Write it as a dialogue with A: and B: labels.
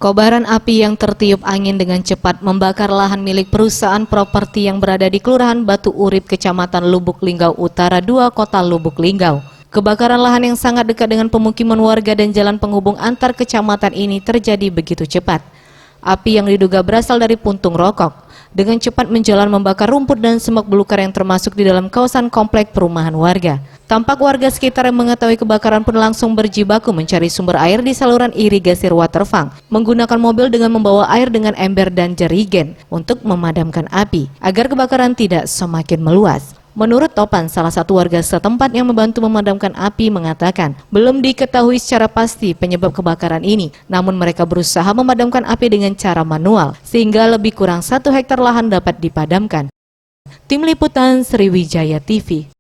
A: Kobaran api yang tertiup angin dengan cepat membakar lahan milik perusahaan properti yang berada di Kelurahan Batu Urip, Kecamatan Lubuk Linggau Utara 2, Kota Lubuk Linggau. Kebakaran lahan yang sangat dekat dengan pemukiman warga dan jalan penghubung antar kecamatan ini terjadi begitu cepat. Api yang diduga berasal dari puntung rokok dengan cepat menjalar membakar rumput dan semak belukar yang termasuk di dalam kawasan komplek perumahan warga. Tampak warga sekitar yang mengetahui kebakaran pun langsung berjibaku mencari sumber air di saluran irigasi Waterfang, menggunakan mobil dengan membawa air dengan ember dan jerigen untuk memadamkan api agar kebakaran tidak semakin meluas. Menurut Topan, salah satu warga setempat yang membantu memadamkan api, mengatakan belum diketahui secara pasti penyebab kebakaran ini, namun mereka berusaha memadamkan api dengan cara manual sehingga lebih kurang 1 hektar lahan dapat dipadamkan. Tim Liputan Sriwijaya TV.